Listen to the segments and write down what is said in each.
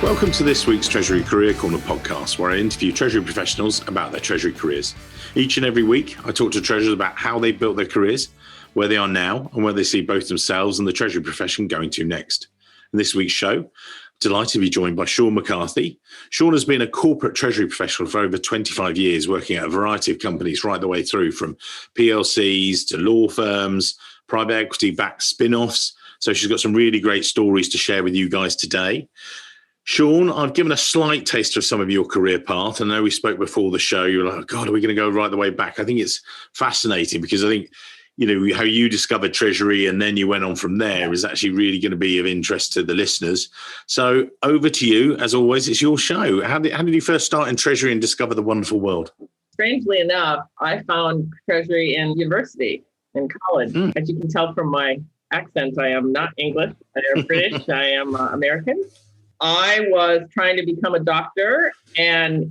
Welcome to this week's Treasury Career Corner podcast, where I interview Treasury professionals about their Treasury careers. Each and every week, I talk to treasurers about how they built their careers, where they are now, and where they see both themselves and the Treasury profession going to next. In this week's show, I'm delighted to be joined by Shawn McCarthy. Shawn has been a corporate Treasury professional for over 25 years, working at a variety of companies right the way through, from PLCs to law firms, private equity-backed spin-offs. So she's got some really great stories to share with you guys today. Shawn, I've given a slight taste of some of your career path. I know we spoke before the show. You were like, oh God, are we going to go right the way back? I think it's fascinating because I think, you know, how you discovered Treasury and then you went on from there is actually really going to be of interest to the listeners. So over to you. As always, it's your show. How did you first start in Treasury and discover the wonderful world? Strangely enough, I found Treasury in university, in college. As you can tell from my accent, I am not English. I am British. I am American. I was trying to become a doctor and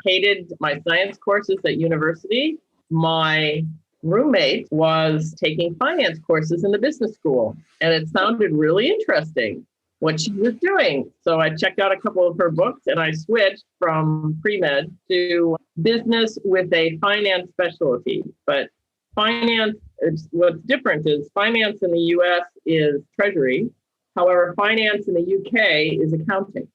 hated my science courses at university. My roommate was taking finance courses in the business school, and it sounded really interesting what she was doing. So I checked out a couple of her books and I switched from pre-med to business with a finance specialty. But finance, what's different is finance in the US is Treasury. However, finance in the UK is accounting.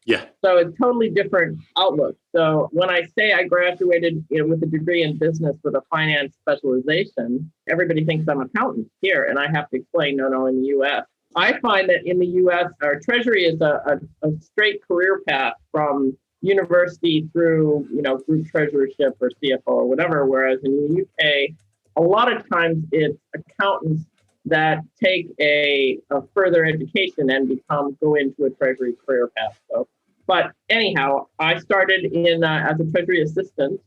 Yeah. So it's totally different outlook. So when I say I graduated with a degree in business with a finance specialization, everybody thinks I'm an accountant here. And I have to explain, no, in the US. I find that in the US, our Treasury is a straight career path from university through, group treasurership or CFO or whatever. Whereas in the UK, a lot of times it's accountants that take a further education and go into a Treasury career path. But anyhow, I started in as a Treasury assistant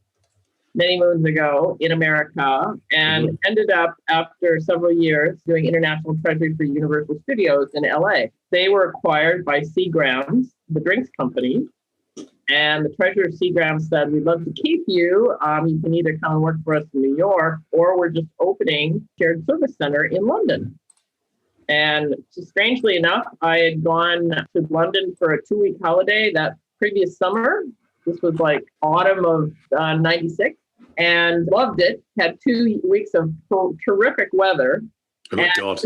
many moons ago in America and ended up after several years doing international Treasury for Universal Studios in LA. They were acquired by Seagram's, the drinks company. And the treasurer of Seagram said, we'd love to keep you. You can either come and work for us in New York, or we're just opening shared service center in London. And strangely enough, I had gone to London for a 2-week holiday that previous summer. This was like autumn of 96, and loved it. Had 2 weeks of terrific weather. Oh my God.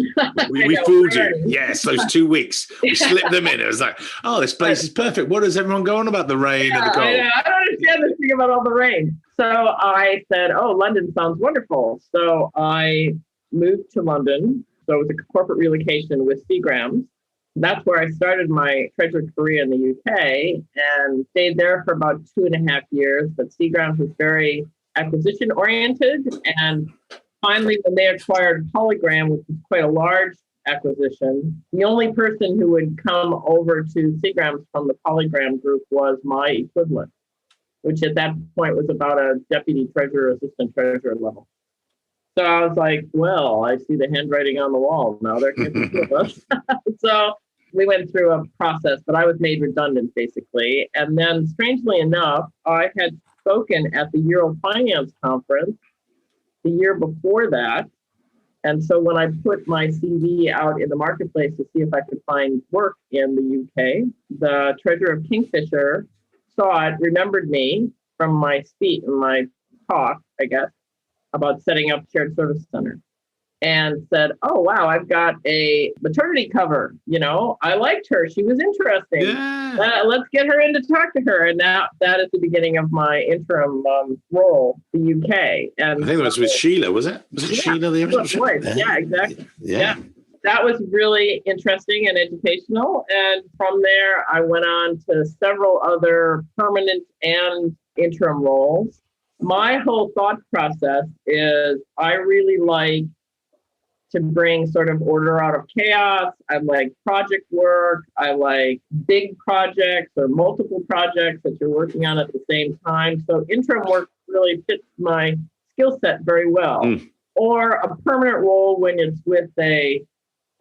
We fooled you. Yes, those 2 weeks. We slipped them in. It was like, oh, this place is perfect. What does everyone go on about the rain and the cold? I don't understand this thing about all the rain. So I said, oh, London sounds wonderful. So I moved to London. So it was a corporate relocation with Seagram's. That's where I started my treasury career in the UK and stayed there for about 2.5 years. But Seagram's was very acquisition oriented, and finally, when they acquired Polygram, which was quite a large acquisition, the only person who would come over to Seagram's from the Polygram group was my equivalent, which at that point was about a deputy treasurer, assistant treasurer level. So I was like, well, I see the handwriting on the wall. Now there can't be two of us. So we went through a process, but I was made redundant, basically. And then, strangely enough, I had spoken at the Euro Finance Conference the year before that. And so when I put my CV out in the marketplace to see if I could find work in the UK, the treasurer of Kingfisher saw it, remembered me from my speech and my talk, I guess, about setting up shared service center, and said, oh, wow, I've got a maternity cover. I liked her. She was interesting. Yeah. Let's get her in to talk to her. And now that is the beginning of my interim role, the UK. And I think that was with Sheila, was it? Was it Sheila? Yeah, exactly. Yeah. That was really interesting and educational. And from there, I went on to several other permanent and interim roles. My whole thought process is I really like to bring sort of order out of chaos. I like project work. I like big projects or multiple projects that you're working on at the same time. So interim work really fits my skill set very well. Or a permanent role when it's with a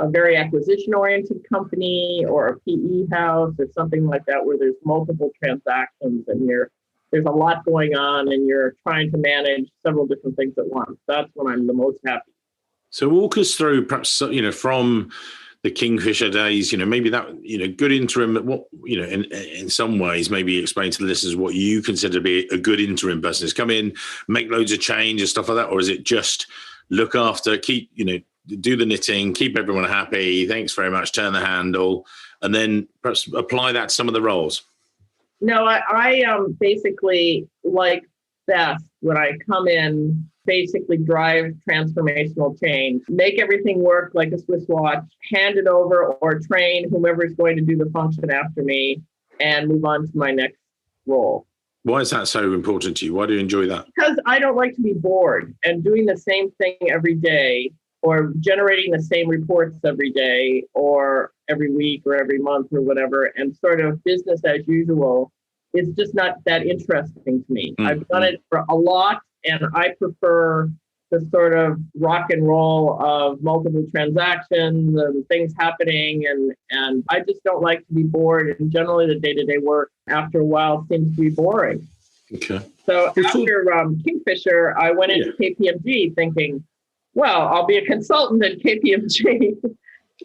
very acquisition-oriented company or a PE house or something like that, where there's multiple transactions and there's a lot going on and you're trying to manage several different things at once. That's when I'm the most happy. So walk us through, perhaps, from the Kingfisher days, maybe that, good interim, what, in some ways, maybe explain to the listeners what you consider to be a good interim person is come in, make loads of change and stuff like that. Or is it just look after, keep, do the knitting, keep everyone happy. Thanks very much. Turn the handle, and then perhaps apply that to some of the roles. No, I basically like best when I come in, basically drive transformational change, make everything work like a Swiss watch, hand it over or train whomever is going to do the function after me and move on to my next role. Why is that so important to you? Why do you enjoy that? Because I don't like to be bored and doing the same thing every day or generating the same reports every day or every week or every month or whatever, and sort of business as usual is just not that interesting to me. Mm-hmm. I've done it for a lot, and I prefer the sort of rock and roll of multiple transactions and things happening, and I just don't like to be bored, and generally the day-to-day work after a while seems to be boring. Okay. So after Kingfisher, I went into KPMG thinking, well, I'll be a consultant at KPMG.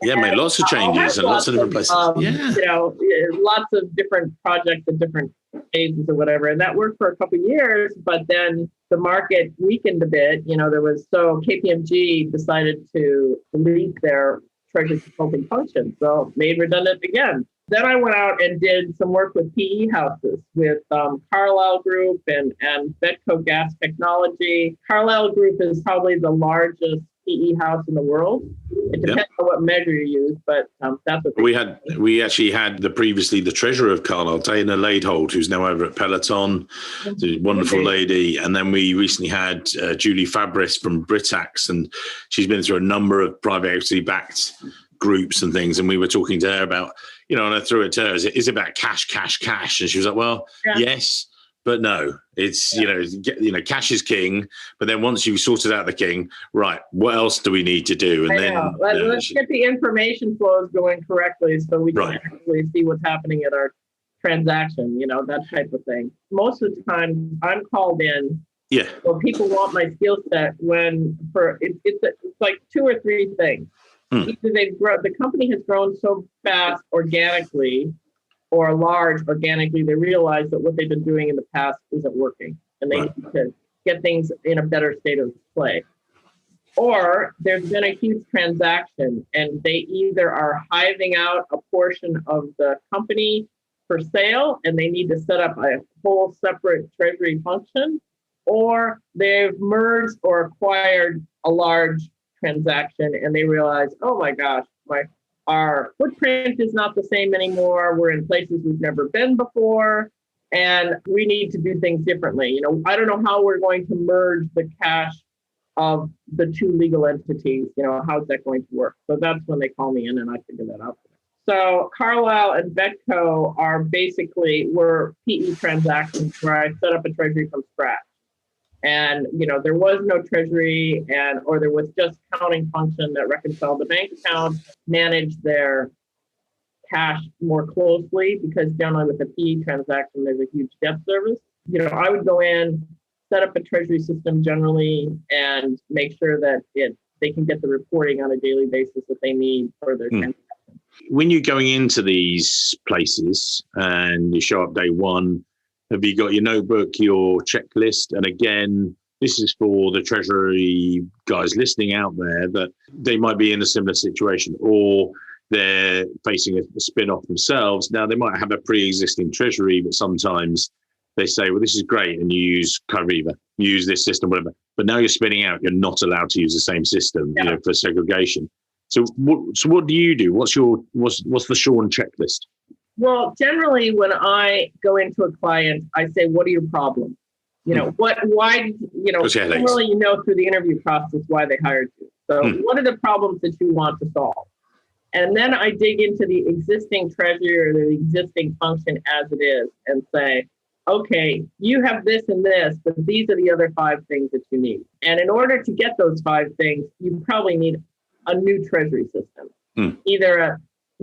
Yeah, made lots of changes and lots of different places. Lots of different projects at different phases or whatever. And that worked for a couple of years, but then the market weakened a bit. KPMG decided to delete their Treasury Consulting function, so made redundant again. Then I went out and did some work with PE houses, with Carlyle Group and Vetco Gas Technology. Carlyle Group is probably the largest PE house in the world. It depends on what measure you use, but that's what we actually had previously the treasurer of Carlyle, Dana Laidholt, who's now over at Peloton, a wonderful lady. And then we recently had Julie Fabris from Britax, and she's been through a number of private equity backed groups and things. And we were talking to her about, and I threw it to her, is it about cash? And she was like, well, yes. But no, it's, cash is king. But then once you've sorted out the king, right, what else do we need to do? And let's get the information flows going correctly so we can actually see what's happening at our transaction, that type of thing. Most of the time I'm called in. Yeah. Well, people want my skill set it's like two or three things. Either the company has grown so fast organically or large organically, they realize that what they've been doing in the past isn't working, and they need to get things in a better state of play. Or there's been a huge transaction, and they either are hiving out a portion of the company for sale, and they need to set up a whole separate treasury function, or they've merged or acquired a large transaction, and they realize, oh my gosh, our footprint is not the same anymore. We're in places we've never been before, and we need to do things differently. I don't know how we're going to merge the cash of the two legal entities. How's that going to work? So that's when they call me in, and I figure that out. So Carlyle and Vetco were PE transactions where I set up a treasury from scratch. And, there was no treasury or there was just accounting function that reconciled the bank account, managed their cash more closely, because generally with a PE transaction, there's a huge debt service. I would go in, set up a treasury system generally, and make sure that they can get the reporting on a daily basis that they need for their transaction. When you're going into these places and you show up day one, have you got your notebook, your checklist? And again, this is for the Treasury guys listening out there that they might be in a similar situation, or they're facing a spin-off themselves. Now, they might have a pre-existing Treasury, but sometimes they say, well, this is great, and you use Kyriba, you use this system, whatever. But now you're spinning out, you're not allowed to use the same system, for segregation. So what do you do? What's the Shawn checklist? Well, generally, when I go into a client, I say, what are your problems? Generally, through the interview process why they hired you. So what are the problems that you want to solve? And then I dig into the existing treasury or the existing function as it is and say, okay, you have this and this, but these are the other 5 things that you need. And in order to get those 5 things, you probably need a new treasury system.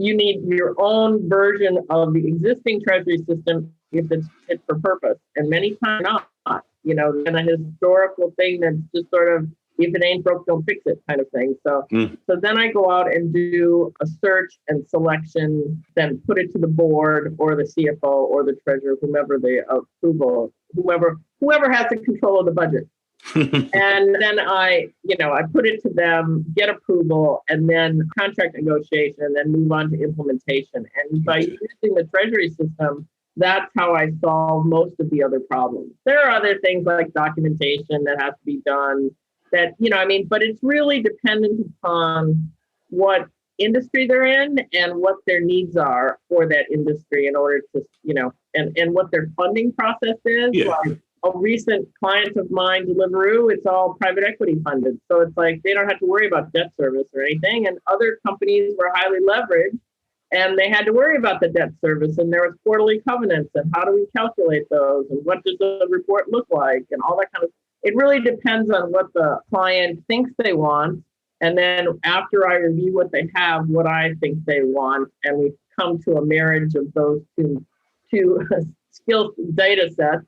You need your own version of the existing treasury system if it's fit for purpose. And many times not, and a historical thing that's just sort of if it ain't broke, don't fix it kind of thing. So then I go out and do a search and selection, then put it to the board or the CFO or the treasurer, whomever has the control of the budget. And then I put it to them, get approval, and then contract negotiation, and then move on to implementation. And by using the treasury system, that's how I solve most of the other problems. There are other things like documentation that has to be done that, but it's really dependent upon what industry they're in and what their needs are for that industry in order to, and what their funding process is. Yeah. Like a recent client of mine, Deliveroo, it's all private equity funded. So it's like they don't have to worry about debt service or anything. And other companies were highly leveraged and they had to worry about the debt service, and there was quarterly covenants and how do we calculate those and what does the report look like and all that kind of. It really depends on what the client thinks they want. And then after I review what they have, what I think they want, and we come to a marriage of those two skill data sets,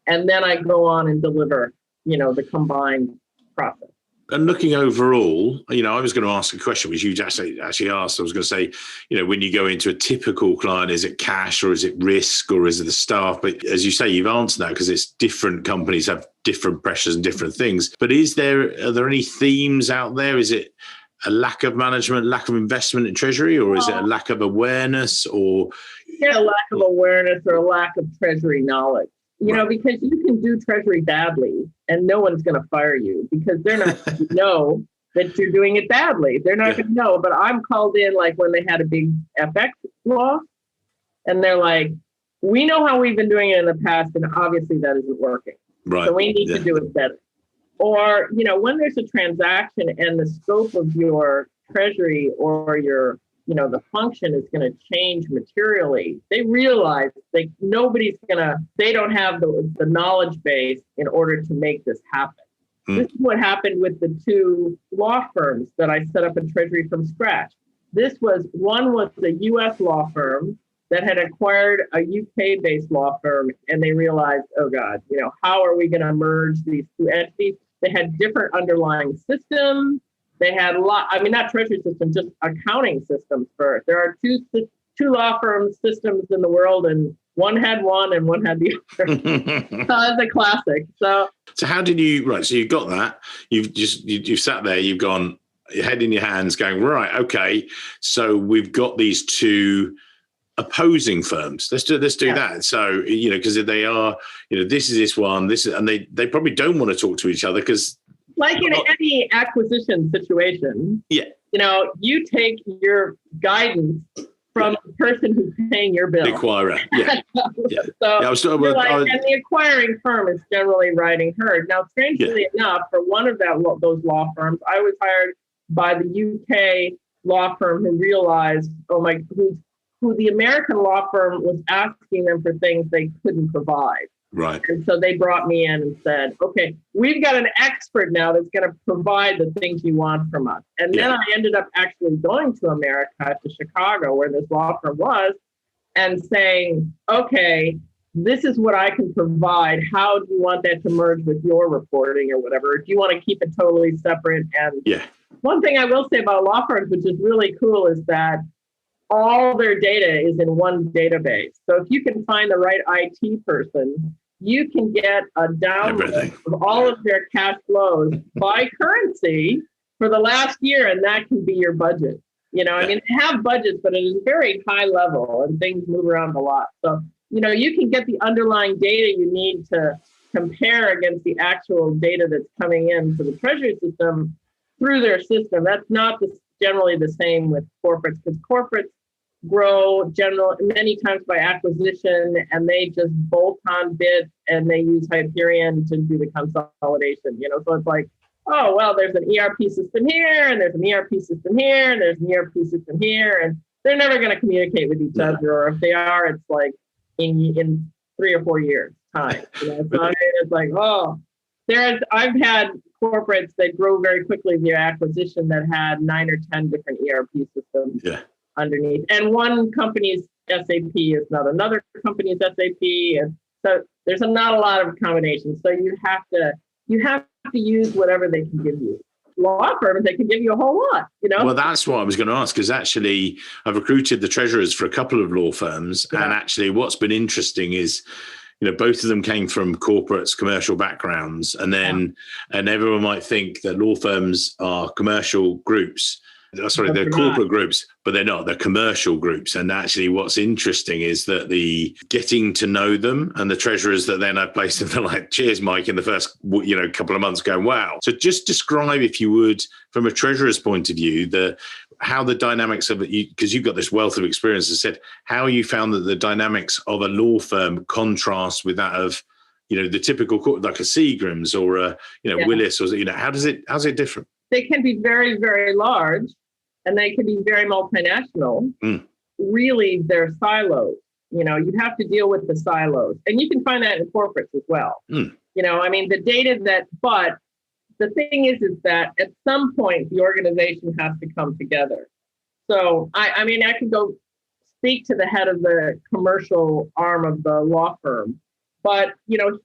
and then I go on and deliver, the combined process. And looking overall, I was going to ask a question which you actually asked. I was going to say, when you go into a typical client, is it cash or is it risk or is it the staff? But as you say, you've answered that because it's different companies have different pressures and different things. But are there any themes out there? Is it a lack of management, lack of investment in treasury, or is it a lack of awareness or a lack of awareness or a lack of treasury knowledge? Because you can do treasury badly and no one's going to fire you because they're not going to know that you're doing it badly. They're not going to know. But I'm called in like when they had a big FX loss and they're like, we know how we've been doing it in the past and obviously that isn't working. Right. So we need to do it better. Or, when there's a transaction and the scope of your treasury or your the function is going to change materially. They realize they don't have the knowledge base in order to make this happen. This is what happened with the two law firms that I set up in Treasury from scratch. One was a U.S. law firm that had acquired a UK-based law firm, and they realized, oh God, how are we going to merge these two entities? They had different underlying systems. They had not treasury systems, just accounting systems first. There are two law firm systems in the world, and one had one and one had the other. So that's a classic. So how did you, right, so you've got that, you've sat there, you've gone, your head in your hands going, right, okay, so we've got these two opposing firms. Let's do that. So, because they are, this is this one, and they probably don't want to talk to each other because like in any acquisition situation, you take your guidance from the person who's paying your bill. The acquirer, So and the acquiring firm is generally riding herd. Now, strangely enough, for one of those law firms, I was hired by the UK law firm who realized, who the American law firm was asking them for things they couldn't provide. Right. And so they brought me in and said, okay, we've got an expert now that's going to provide the things you want from us. And then I ended up actually going to America, to Chicago, where this law firm was, and saying, okay, this is what I can provide. How do you want that to merge with your reporting or whatever? Do you want to keep it totally separate? And one thing I will say about law firms, which is really cool, is that all their data is in one database. So if you can find the right IT person, you can get a download of all of their cash flows by currency for the last year, and that can be your budget. They have budgets, but it is very high level and things move around a lot. So, you can get the underlying data you need to compare against the actual data that's coming into the treasury system through their system. That's not generally the same with corporates, because corporates grow many times by acquisition, and they just bolt on bits and they use Hyperion to do the consolidation. So it's like, oh, well, there's an ERP system here, and there's an ERP system here, and there's an ERP system here, and they're never going to communicate with each other, or if they are, it's like in 3 or 4 years time. It's like, I've had corporates that grow very quickly via acquisition that had 9 or 10 different ERP systems underneath. And one company's SAP is not another company's SAP. And so there's not a lot of combinations. So you have to use whatever they can give you. Law firms, they can give you a whole lot, Well, that's what I was going to ask, because actually I've recruited the treasurers for a couple of law firms. Yeah. And actually what's been interesting is, both of them came from corporates, commercial backgrounds. And then, and everyone might think that law firms are commercial groups. Sorry, they're corporate groups, but they're not. They're commercial groups. And actually what's interesting is that the getting to know them and the treasurers that then I've placed in, they're like, cheers, Mike, in the first, couple of months going, wow. So just describe, if you would, from a treasurer's point of view, how the dynamics of it, because you've got this wealth of experience, as I said, how you found that the dynamics of a law firm contrast with that of, the typical like a Seagram's or a, Willis, or, how's it different? They can be very, very large. And they can be very multinational. Really, they're silos. You have to deal with the silos. And you can find that in corporates as well. The data but the thing is that at some point, the organization has to come together. So, I could go speak to the head of the commercial arm of the law firm, but,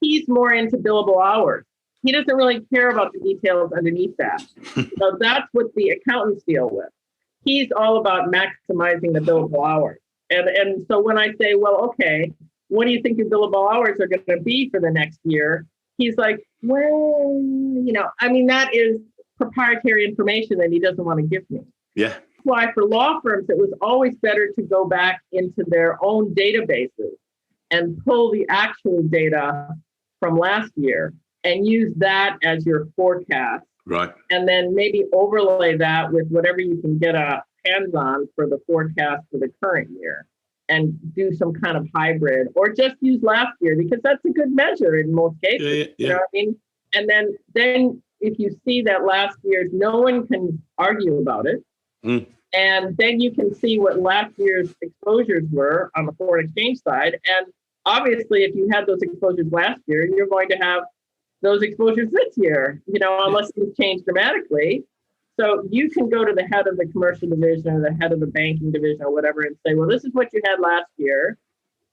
he's more into billable hours. He doesn't really care about the details underneath that. So that's what the accountants deal with. He's all about maximizing the billable hours. And so when I say, well, okay, what do you think your billable hours are going to be for the next year? He's like, well, that is proprietary information that he doesn't want to give me. Yeah. That's why for law firms, it was always better to go back into their own databases and pull the actual data from last year and use that as your forecast. Right. And then maybe overlay that with whatever you can get a hands on for the forecast for the current year and do some kind of hybrid, or just use last year, because that's a good measure in most cases. Yeah. You know what I mean? And then if you see that last year's, no one can argue about it. And then you can see what last year's exposures were on the foreign exchange side. And obviously, if you had those exposures last year, you're going to have those exposures this year, unless things change dramatically. So you can go to the head of the commercial division or the head of the banking division or whatever and say, well, this is what you had last year.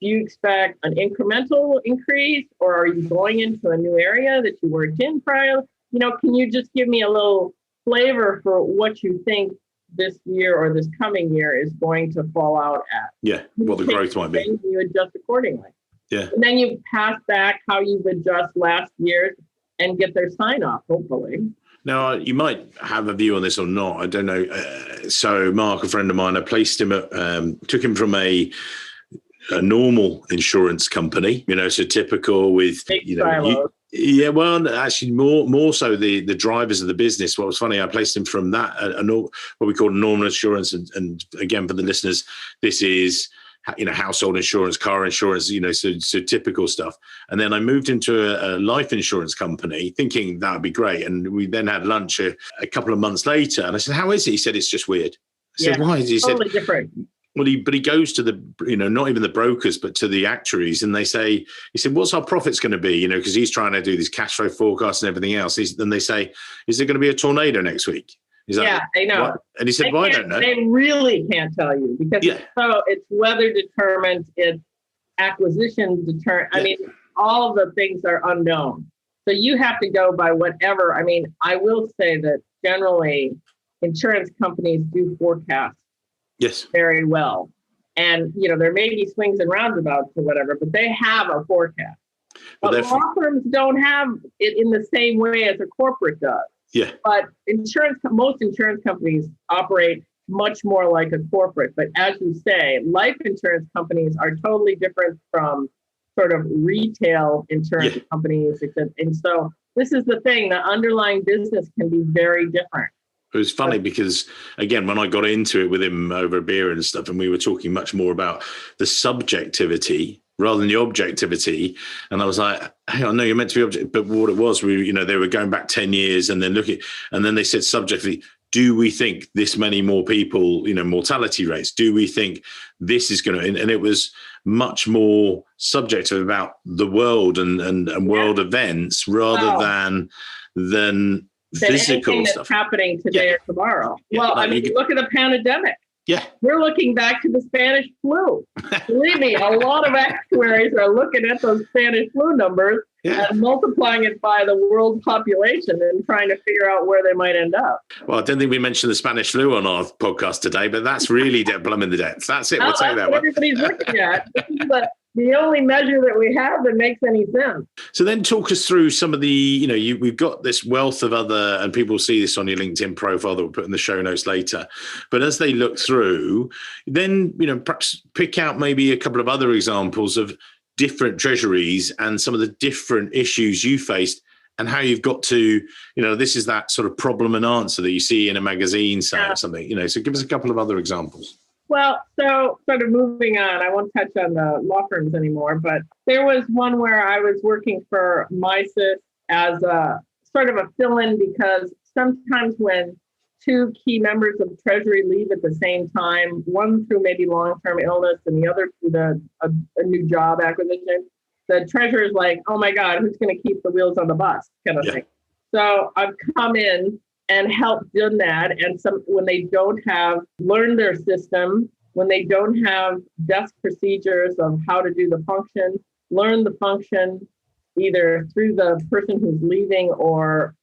Do you expect an incremental increase, or are you going into a new area that you weren't in prior? Can you just give me a little flavor for what you think this year or this coming year is going to fall out at? Yeah, what the growth might be. And you adjust accordingly. Yeah. And then you pass back how you've adjusted last year and get their sign off, hopefully. Now, you might have a view on this or not. I don't know. So Mark, a friend of mine, I placed him took him from a normal insurance company, so typical with, yeah, well, actually more so the drivers of the business. What was funny, I placed him from that, what we call normal insurance. And again, for the listeners, this is, household insurance, car insurance, so typical stuff. And then I moved into a life insurance company thinking that would be great. And we then had lunch a couple of months later. And I said, how is it? He said, it's just weird. I said, why? He totally said, different. Well, he goes to the, not even the brokers, but to the actuaries. And he said, what's our profits going to be? Because he's trying to do these cash flow forecasts and everything else. Then they say, is there going to be a tornado next week? I know. What? And he said, well, I don't know. They really can't tell you, because it's weather determined, it's acquisition determined. I mean, all of the things are unknown. So you have to go by whatever. I will say that generally insurance companies do forecast very well. And, there may be swings and roundabouts or whatever, but they have a forecast. But law firms don't have it in the same way as a corporate does. Yeah. But most insurance companies operate much more like a corporate. But as you say, life insurance companies are totally different from sort of retail insurance companies. And so this is the thing, the underlying business can be very different. It was funny because, again, when I got into it with him over a beer and stuff, and we were talking much more about the subjectivity rather than the objectivity. And I was like, hey, I know you're meant to be objective, but what it was, they were going back 10 years and then and then they said subjectively, do we think this many more people, mortality rates? Do we think this is going to, and it was much more subjective about the world and world events rather than physical stuff happening today or tomorrow. Well, look at the pandemic. Yeah. We're looking back to the Spanish flu. Believe me, a lot of actuaries are looking at those Spanish flu numbers and multiplying it by the world population and trying to figure out where they might end up. Well, I don't think we mentioned the Spanish flu on our podcast today, but that's really plumbing the depths. That's it. We'll take that one. Everybody's looking at. This is the only measure that we have that makes any sense. So then talk us through some of the, we've got this wealth of other, and people see this on your LinkedIn profile that we'll put in the show notes later. But as they look through, then, perhaps pick out maybe a couple of other examples of different treasuries and some of the different issues you faced and how you've got to, this is that sort of problem and answer that you see in a magazine, say, or something, so give us a couple of other examples. Well, so sort of moving on, I won't touch on the law firms anymore, but there was one where I was working for MISIS as a sort of a fill-in because sometimes when two key members of Treasury leave at the same time, one through maybe long-term illness and the other through a new job acquisition, the treasurer is like, oh my God, who's going to keep the wheels on the bus kind of thing. So I've come in and helped done that. And when they don't have learned their system, when they don't have desk procedures of how to do the function, learn the function either through the person who's leaving or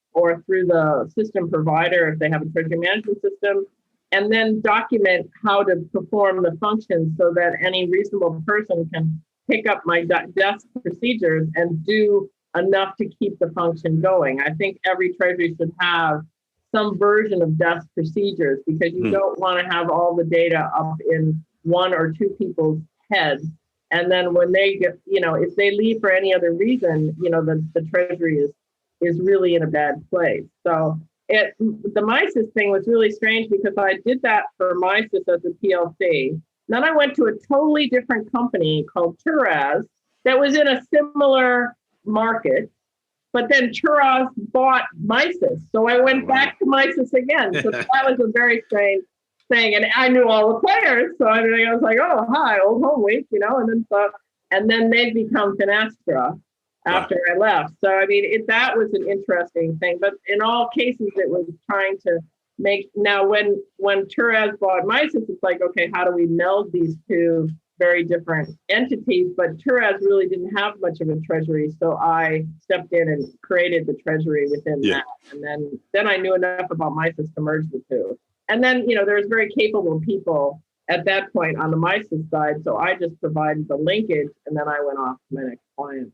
through the system provider if they have a treasury management system, and then document how to perform the function so that any reasonable person can pick up my desk procedures and do enough to keep the function going. I think every treasury should have some version of desk procedures because you don't want to have all the data up in one or two people's heads. And then when they get, if they leave for any other reason, the treasury is really in a bad place. So the MISIS thing was really strange because I did that for MISIS as a PLC. Then I went to a totally different company called Turaz that was in a similar market. But then Turaz bought MISIS. So I went back to MISIS again. So that was a very strange thing. And I knew all the players. So I was like, oh, hi, Old Home Week, and then they've become Finastra after I left. So, that was an interesting thing. But in all cases, it was trying to make, now when Turaz bought MISIS, it's like, okay, how do we meld these two very different entities, but Turaz really didn't have much of a treasury. So I stepped in and created the treasury within that. And then I knew enough about MISIS to merge the two. And then, there's very capable people at that point on the MISIS side. So I just provided the linkage and then I went off to my next client.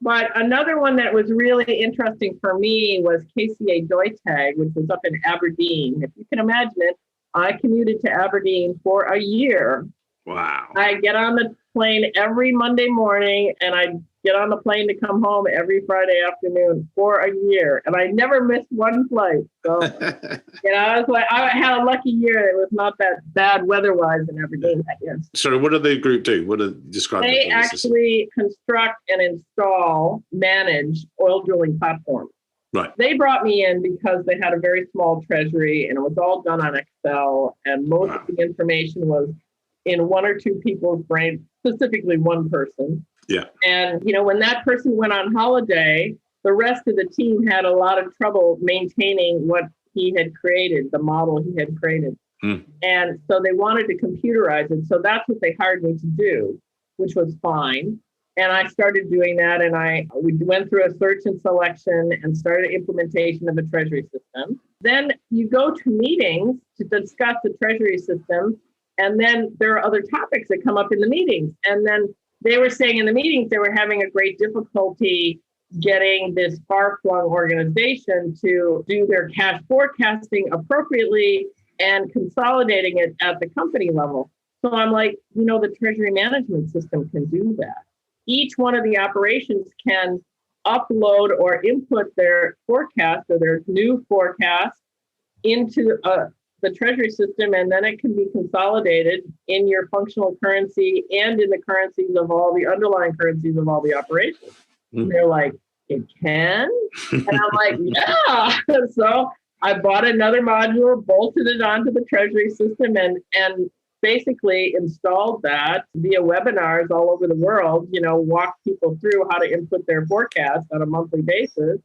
But another one that was really interesting for me was KCA Deutag, which was up in Aberdeen. If you can imagine it, I commuted to Aberdeen for a year. Wow. I get on the plane every Monday morning and I get on the plane to come home every Friday afternoon for a year. And I never missed one flight. So, I was like, I had a lucky year. It was not that bad weather-wise in Aberdeen that year. So what do the group do? What do they describe? They actually construct and install, manage oil drilling platforms. Right. They brought me in because they had a very small treasury and it was all done on Excel. And most of the information was in one or two people's brains, specifically one person. Yeah. And, when that person went on holiday, the rest of the team had a lot of trouble maintaining what he had created, the model he had created. And so they wanted to computerize it. So that's what they hired me to do, which was fine. And I started doing that. And we went through a search and selection and started implementation of a treasury system. Then you go to meetings to discuss the treasury system. And then there are other topics that come up in the meetings. And then they were saying in the meetings, they were having a great difficulty getting this far-flung organization to do their cash forecasting appropriately and consolidating it at the company level. So I'm like, the treasury management system can do that. Each one of the operations can upload or input their forecast or their new forecast into the treasury system, and then it can be consolidated in your functional currency and in the currencies of all the underlying currencies of all the operations. And they're like, it can? And I'm like, yeah. So I bought another module, bolted it onto the treasury system, and basically installed that via webinars all over the world, walked people through how to input their forecast on a monthly basis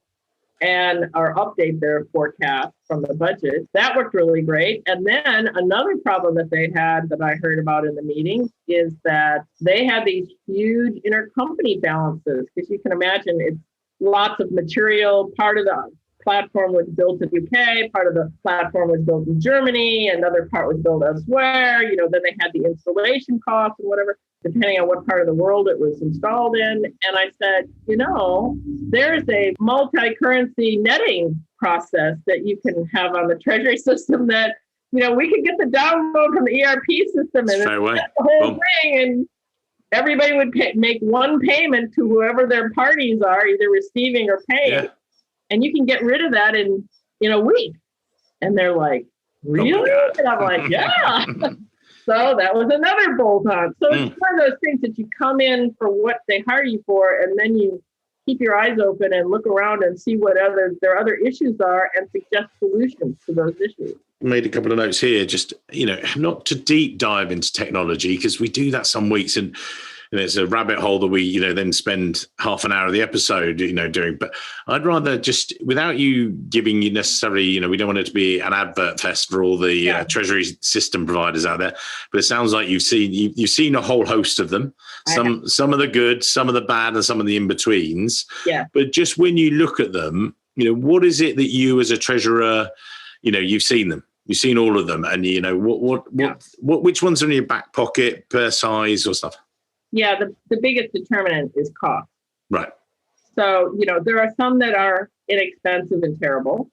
or update their forecast from the budget. That worked really great. And then another problem that they had that I heard about in the meetings is that they had these huge intercompany balances, because you can imagine lots of material. Part of the platform was built in the UK, part of the platform was built in Germany, another part was built elsewhere. Then they had the installation costs and whatever, depending on what part of the world it was installed in. And I said, there's a multi-currency netting process that you can have on the Treasury system that, we could get the download from the ERP system and the whole thing, and everybody would make one payment to whoever their parties are, either receiving or paying. Yeah. And you can get rid of that in a week. And they're like, really? And I'm like, yeah. So that was another bolt-on. So it's one of those things that you come in for what they hire you for, and then you keep your eyes open and look around and see what their other issues are and suggest solutions to those issues. Made a couple of notes here, just, not to deep dive into technology, because we do that some weeks and it's a rabbit hole that we, then spend half an hour of the episode, doing. But I'd rather just, without you giving you necessarily, we don't want it to be an advert fest for all the Treasury system providers out there. But it sounds like you've seen a whole host of them. Some of the good, some of the bad, and some of the in-betweens. Yeah. But just when you look at them, what is it that you as a treasurer, you've seen them? You've seen all of them, and which ones are in your back pocket per size or stuff? Yeah, the biggest determinant is cost. Right. So, there are some that are inexpensive and terrible.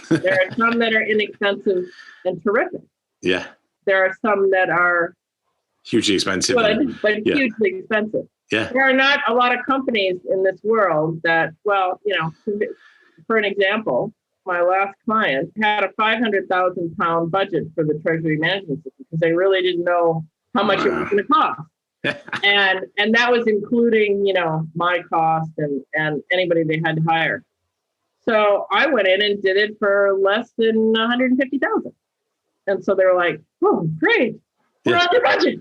There are some that are inexpensive and terrific. Yeah. There are some that are hugely expensive. Good, but hugely expensive. Yeah. There are not a lot of companies in this world that, for an example, my last client had a £500,000 budget for the treasury management system because they really didn't know how much it was going to cost. and that was including, my cost and anybody they had to hire. So I went in and did it for less than 150,000. And so they were like, "Oh, great. We're on the budget."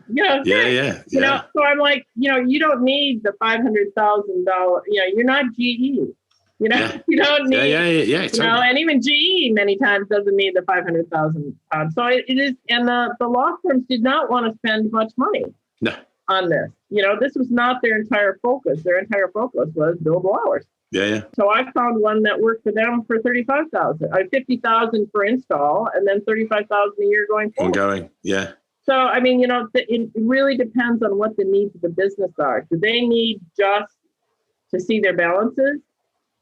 So I'm like, you don't need the $500,000, you're not GE. You don't need, totally. And even GE many times doesn't need the £500,000. So it is, and the law firms did not want to spend much money on this. This was not their entire focus. Their entire focus was billable hours. Yeah. So I found one that worked for them for $35,000, $50,000 for install, and then $35,000 a year going forward. Ongoing, yeah. So it really depends on what the needs of the business are. Do they need just to see their balances?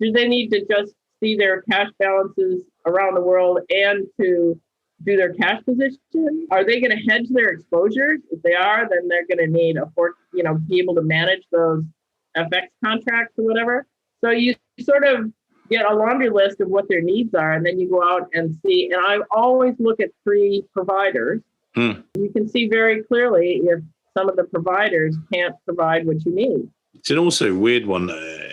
Do they need to just see their cash balances around the world and to do their cash position? Are they going to hedge their exposures? If they are, then they're going to need be able to manage those FX contracts or whatever. So you sort of get a laundry list of what their needs are, and then you go out and see. And I always look at 3 providers. You can see very clearly if some of the providers can't provide what you need. It's an also weird one.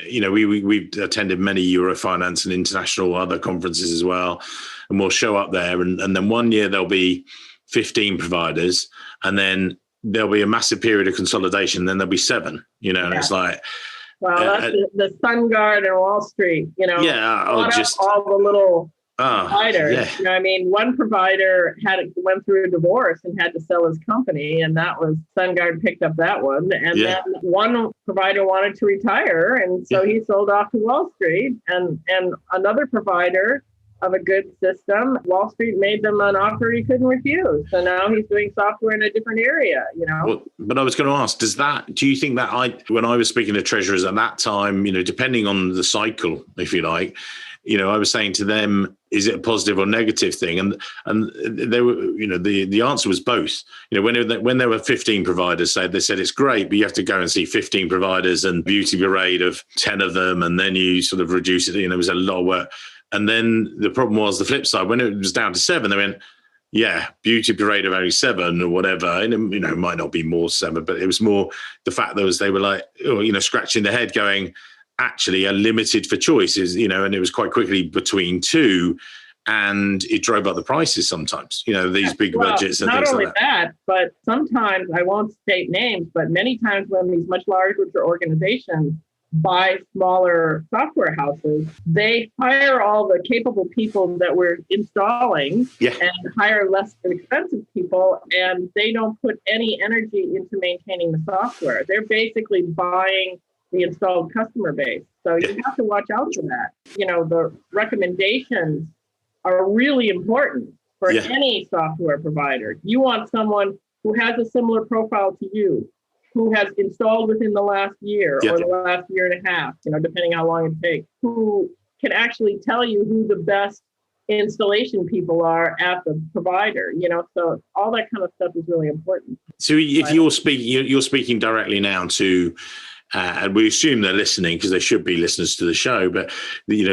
We've attended many Eurofinance and international other conferences as well, and we'll show up there. And then one year there'll be 15 providers, and then there'll be a massive period of consolidation. Then there'll be 7. And it's like, well, that's the SunGard and Wall Street. All the little providers. Yeah. One provider went through a divorce and had to sell his company, and that was SunGard picked up that one. And then one provider wanted to retire, and so he sold off to Wall Street. And another provider of a good system, Wall Street made them an offer he couldn't refuse. So now he's doing software in a different area. Well, but I was going to ask, do you think that when I was speaking to treasurers at that time, depending on the cycle, if you like, I was saying to them, is it a positive or negative thing? And they were, the answer was both. When there were 15 providers, they said it's great, but you have to go and see 15 providers and beauty parade of 10 of them, and then you sort of reduce it. It was a lot of work. And then the problem was the flip side. When it was down to 7, they went, beauty parade of only 7 or whatever. And it might not be more 7, but it was more the fact that they were like, scratching their head going, actually are limited for choices, and it was quite quickly between 2, and it drove up the prices sometimes, these big budgets and things like that. Not only that, but sometimes, I won't state names, but many times when these much larger organizations buy smaller software houses, they hire all the capable people that we're installing and hire less expensive people, and they don't put any energy into maintaining the software. They're basically buying the installed customer base. So you have to watch out for that. The recommendations are really important for any software provider. You want someone who has a similar profile to you, who has installed within the last year or the last year and a half, depending how long it takes, who can actually tell you who the best installation people are at the provider, so all that kind of stuff is really important. So if you're speaking directly now to, and we assume they're listening because they should be listeners to the show, but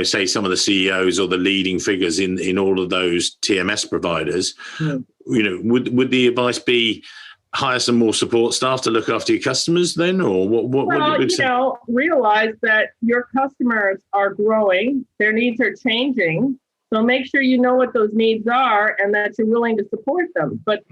say some of the CEOs or the leading figures in all of those TMS providers, would the advice be hire some more support staff to look after your customers then, or what? Well, realize that your customers are growing, their needs are changing. So make sure you know what those needs are and that you're willing to support them. But,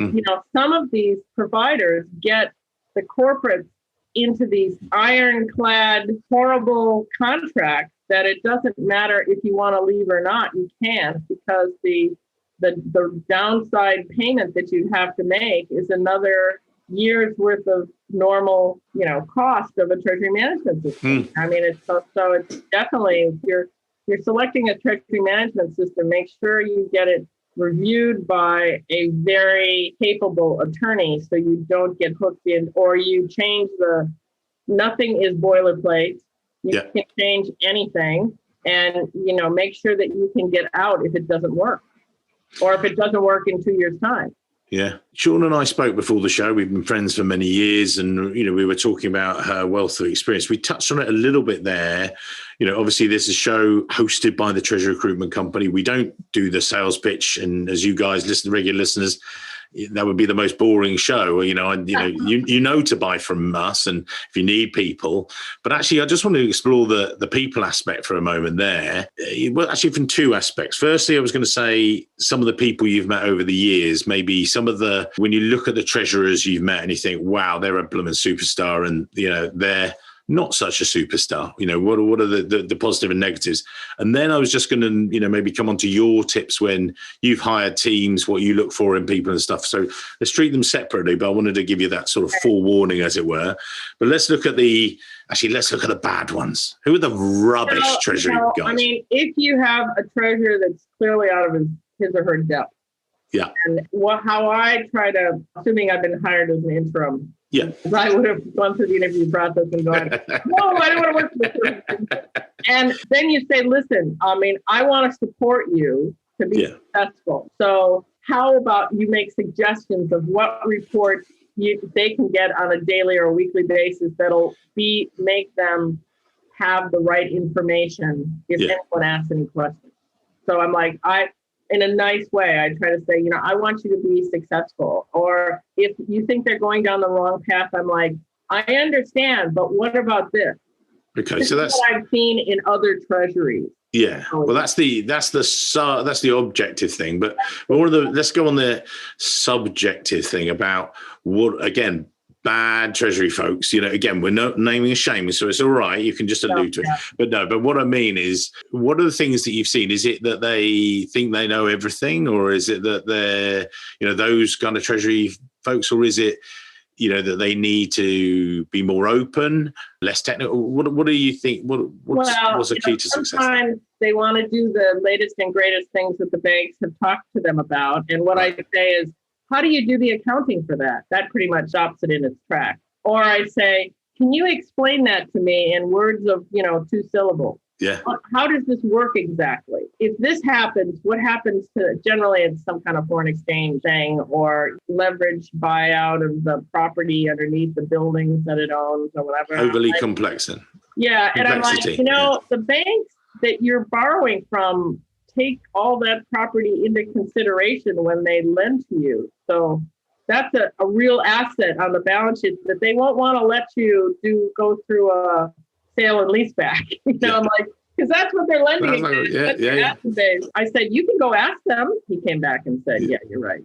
some of these providers get the corporates into these ironclad, horrible contracts that it doesn't matter if you want to leave or not, you can't, because the downside payment that you have to make is another year's worth of normal, cost of a treasury management system. I mean, it's definitely, if you're selecting a treasury management system, make sure you get it reviewed by a very capable attorney so you don't get hooked in, or you change nothing is boilerplate. You can change anything, and make sure that you can get out if it doesn't work, or if it doesn't work in 2 years' time. Yeah. Shawn and I spoke before the show. We've been friends for many years, and, we were talking about her wealth of experience. We touched on it a little bit there. Obviously this is a show hosted by the Treasury Recruitment Company. We don't do the sales pitch. And as you guys regular listeners, that would be the most boring show. You know to buy from us, and if you need people. But actually, I just want to explore the people aspect for a moment there. Well, actually, from two aspects. Firstly, I was going to say some of the people you've met over the years, maybe when you look at the treasurers you've met and you think, wow, they're a blooming superstar, and they're not such a superstar. What are the positive and negatives? And then I was just going to, maybe come on to your tips when you've hired teams, what you look for in people and stuff. So let's treat them separately, but I wanted to give you that sort of forewarning, as it were. But let's look at the bad ones. Who are the rubbish treasury guys? I mean, if you have a treasurer that's clearly out of his or her depth. Yeah. And how I try to, assuming I've been hired as an interim, I would have gone through the interview process and gone, no, I don't want to work for this person. And then you say, listen, I want to support you to be successful. So how about you make suggestions of what reports they can get on a daily or a weekly basis that'll make them have the right information if anyone asks any questions. So I'm like, in a nice way, I try to say, I want you to be successful. Or if you think they're going down the wrong path, I'm like, I understand, but what about this? Okay, this so is what I've seen in other treasuries. Yeah, well, that's the objective thing. But let's go on the subjective thing about what, again, bad treasury folks. Again, we're not naming and shaming, so it's all right. You can just allude to it. But what I mean is, what are the things that you've seen? Is it that they think they know everything, or is it that they're, those kind of treasury folks, or is it, that they need to be more open, less technical? What do you think? What's the key to success? Sometimes they want to do the latest and greatest things that the banks have talked to them about. And what I say is, how do you do the accounting for that? That pretty much stops it in its tracks. Or I say, can you explain that to me in words of, 2 syllables? Yeah. How does this work exactly? If this happens, what happens to, generally it's some kind of foreign exchange thing or leverage buyout of the property underneath the buildings that it owns or whatever. Overly complex then. Yeah. And I'm like, the banks that you're borrowing from take all that property into consideration when they lend to you. So that's a real asset on the balance sheet that they won't want to let you go through a sale and lease back. I'm like, because that's what they're lending against. I said, you can go ask them. He came back and said, yeah, you're right.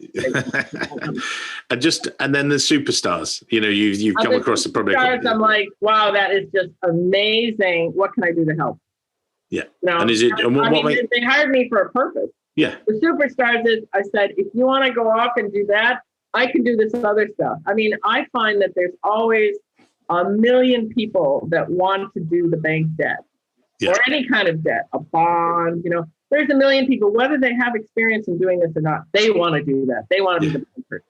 and then the superstars, you've come across the probably. I'm like, wow, that is just amazing. What can I do to help? Yeah. And is it? They hired me for a purpose. Yeah. The superstars is, I said, if you want to go off and do that, I can do this other stuff. I find that there's always a million people that want to do the bank debt or any kind of debt, a bond, there's a million people, whether they have experience in doing this or not, they want to do that. They want to be the banker.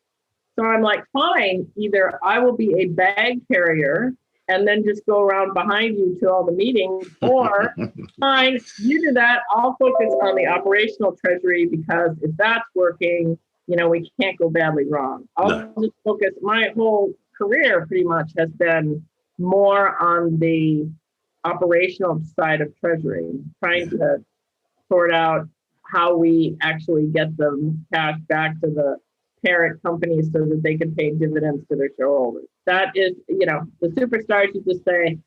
So I'm like, fine, either I will be a bag carrier and then just go around behind you to all the meetings, or fine, you do that. I'll focus on the operational treasury, because if that's working, we can't go badly wrong. I'll just focus. My whole career pretty much has been more on the operational side of treasury, trying to sort out how we actually get the cash back to the parent companies so that they can pay dividends to their shareholders. That is, the superstars, you just say,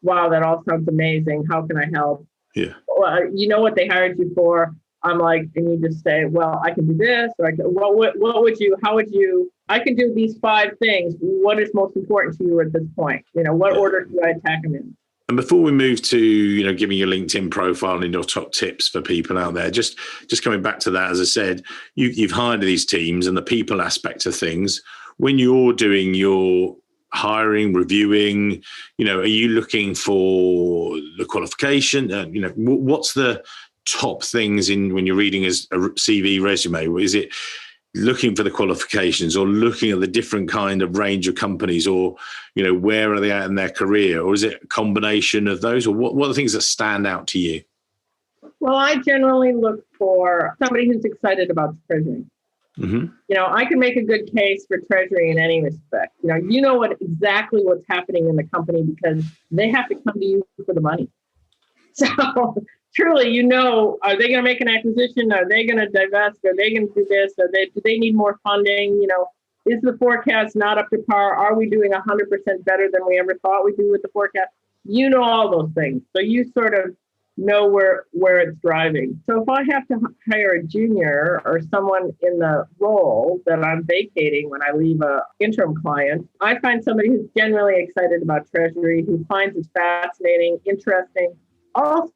wow, that all sounds amazing. How can I help? Yeah. Well, you know what they hired you for. I'm like, and you just say, well, I can do this, or how would you, I can do these 5 things. What is most important to you at this point? What order should I attack them in? And before we move to, giving your LinkedIn profile and your top tips for people out there, just coming back to that, as I said, you've hired these teams and the people aspect of things. When you're doing your hiring, reviewing, are you looking for the qualification? What's the top things when you're reading as a CV resume? Is it looking for the qualifications, or looking at the different kind of range of companies, or, where are they at in their career? Or is it a combination of those? Or what are the things that stand out to you? Well, I generally look for somebody who's excited about treasury. Mm-hmm. I can make a good case for treasury in any respect. Exactly what's happening in the company, because they have to come to you for the money. So truly, are they going to make an acquisition? Are they going to divest? Are they going to do this? Do they need more funding? Is the forecast not up to par? Are we doing 100% better than we ever thought we'd do with the forecast? All those things. So you sort of know where it's driving. So if I have to hire a junior or someone in the role that I'm vacating when I leave an interim client, I find somebody who's genuinely excited about treasury, who finds it fascinating, interesting. Also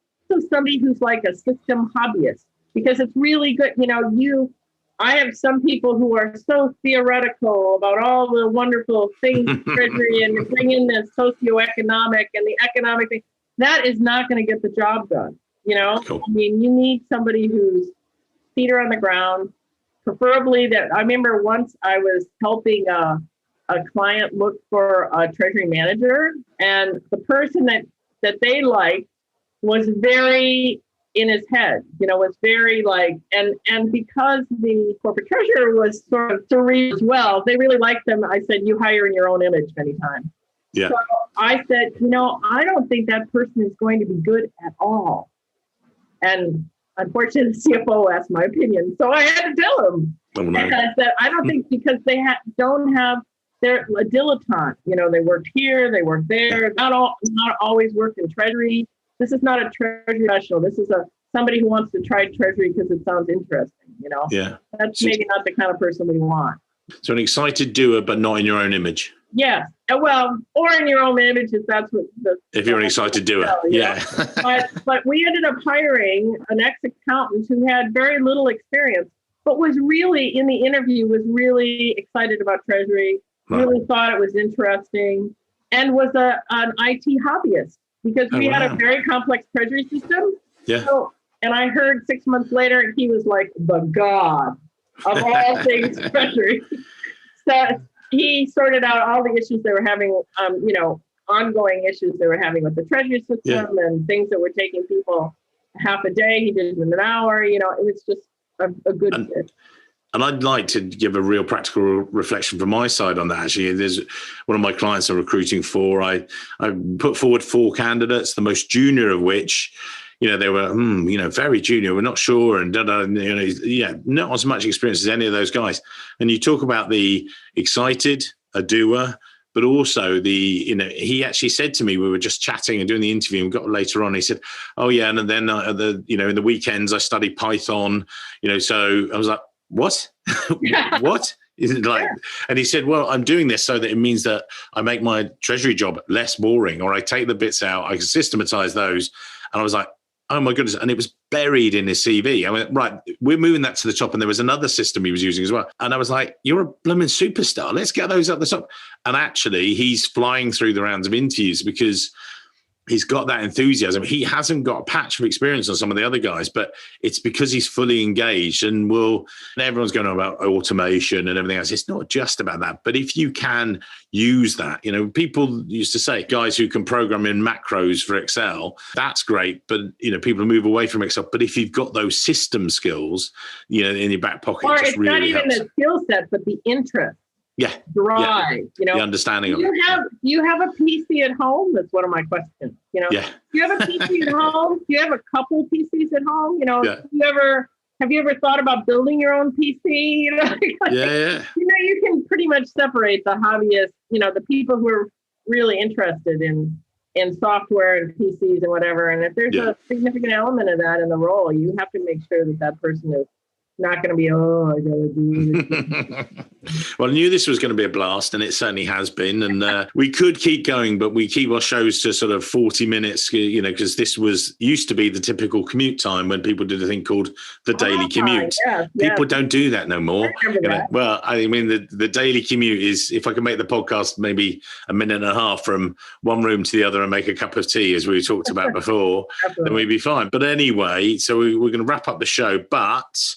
somebody who's like a system hobbyist, because it's really good. I have some people who are so theoretical about all the wonderful things in treasury, and you bring in the socioeconomic and the economic thing. That is not going to get the job done. Cool. You need somebody whose feet are on the ground, preferably that. I remember once I was helping a client look for a treasury manager, and the person that they liked was very in his head, was very and because the corporate treasurer was sort of cerebral as well, they really liked them. I said, you hire in your own image many times. Yeah. So I said, I don't think that person is going to be good at all. And unfortunately, the CFO asked my opinion. So I had to tell him. Oh, no. And I said, I don't think, because they they're a dilettante. They worked here, they worked there, not always worked in treasury. This is not a treasury professional. This is somebody who wants to try treasury because it sounds interesting. Yeah. That's maybe not the kind of person we want. So an excited doer, but not in your own image. Yes. Well, or in your own image, if that's what if you're an excited doer. Yeah. But we ended up hiring an ex-accountant who had very little experience, but was really in the interview, was really excited about treasury, really thought it was interesting, and was an IT hobbyist, because we had a very complex treasury system. Yeah. So, and I heard 6 months later, he was like the god of all things treasury. So he sorted out all the issues they were having, ongoing issues they were having with the treasury system, and things that were taking people half a day. He did it in an hour. It was just a good fit. And I'd like to give a real practical reflection from my side on that. Actually, there's one of my clients I'm recruiting for. I put forward 4 candidates, the most junior of which, they were, very junior. We're not sure, and not as much experience as any of those guys. And you talk about the excited, a doer, but also he actually said to me, we were just chatting and doing the interview, and got later on, he said, oh yeah, and then in the weekends I studied Python, so I was like, what? What? Is it like? And he said, well, I'm doing this so that it means that I make my treasury job less boring, or I take the bits out, I can systematize those. And I was like, Oh my goodness. And it was buried in his CV. I went, right, we're moving that to the top. And there was another system he was using as well. And I was like, you're a blooming superstar. Let's get those up the top. And actually, he's flying through the rounds of interviews because he's got that enthusiasm. He hasn't got a patch of experience on some of the other guys, but it's because he's fully engaged. And everyone's going on about automation and everything else. It's not just about that. But if you can use that, people used to say guys who can program in macros for Excel, that's great. But, people move away from Excel. But if you've got those system skills, in your back pocket, or it just it's really not even helps. the skill set, but the interest. Yeah. Drive, the understanding of it. Do you have a PC at home? That's one of my questions. Do you have a PC at home? Do you have a couple PCs at home? Have you ever thought about building your own PC? You can pretty much separate the hobbyists, the people who are really interested in software and PCs and whatever. And if there's a significant element of that in the role, you have to make sure that person is not going to be, I gotta do this. Well, I knew this was going to be a blast, and it certainly has been. And we could keep going, but we keep our shows to sort of 40 minutes, because this used to be the typical commute time when people did a thing called the daily commute. People don't do that no more. Well, I mean, the daily commute is, if I can make the podcast maybe a minute and a half from one room to the other and make a cup of tea, as we talked about before, then we'd be fine. But anyway, so we're going to wrap up the show, but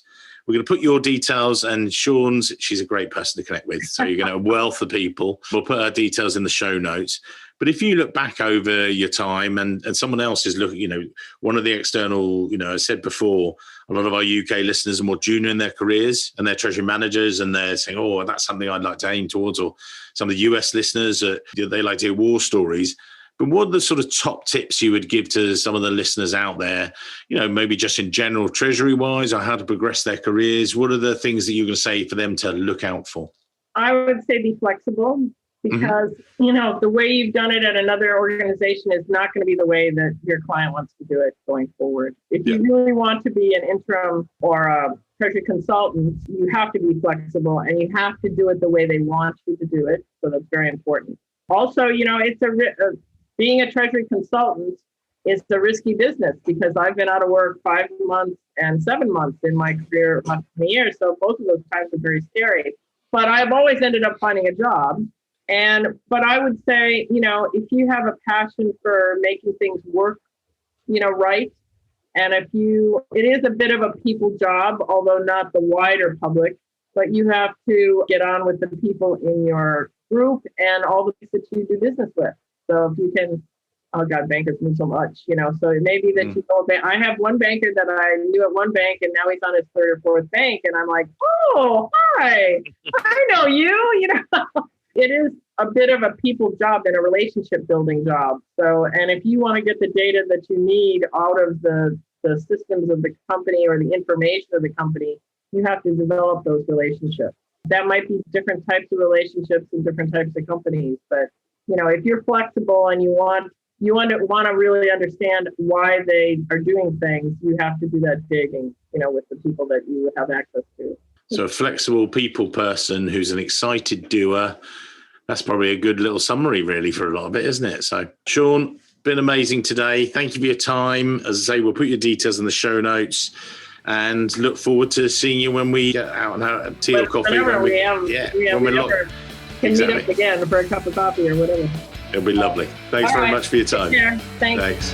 we're going to put your details and Shawn's. She's a great person to connect with. So you're going to have a wealth of people. We'll put her details in the show notes. But if you look back over your time and someone else is looking, one of the external, I said before, a lot of our UK listeners are more junior in their careers and they're treasury managers and they're saying, oh, that's something I'd like to aim towards. Or some of the US listeners, they like to hear war stories. But what are the sort of top tips you would give to some of the listeners out there, maybe just in general, treasury-wise, or how to progress their careers? What are the things that you're going to say for them to look out for? I would say be flexible because, the way you've done it at another organization is not going to be the way that your client wants to do it going forward. If you really want to be an interim or a treasury consultant, you have to be flexible and you have to do it the way they want you to do it. So that's very important. Also, it's being a treasury consultant is a risky business because I've been out of work 5 months and 7 months in my career, last 20 years. So both of those times are very scary. But I've always ended up finding a job. But I would say, if you have a passion for making things work, right. And it is a bit of a people job, although not the wider public, but you have to get on with the people in your group and all the people that you do business with. So if you can, bankers mean so much, so it may be that you go, I have one banker that I knew at one bank and now he's on his third or fourth bank. And I'm like, oh, hi, I know you, It is a bit of a people job and a relationship building job. So, and if you want to get the data that you need out of the systems of the company or the information of the company, you have to develop those relationships. That might be different types of relationships in different types of companies, but if you're flexible and you want to really understand why they are doing things, you have to do that digging, with the people that you have access to. So a flexible people person who's an excited doer. That's probably a good little summary, really, for a lot of it, isn't it? So, Shawn, been amazing today. Thank you for your time. As I say, we'll put your details in the show notes. And look forward to seeing you when we get out and have tea or coffee. Meet up again for a cup of coffee or whatever. It'll be lovely. Thanks very much for your time. Take care. Thanks.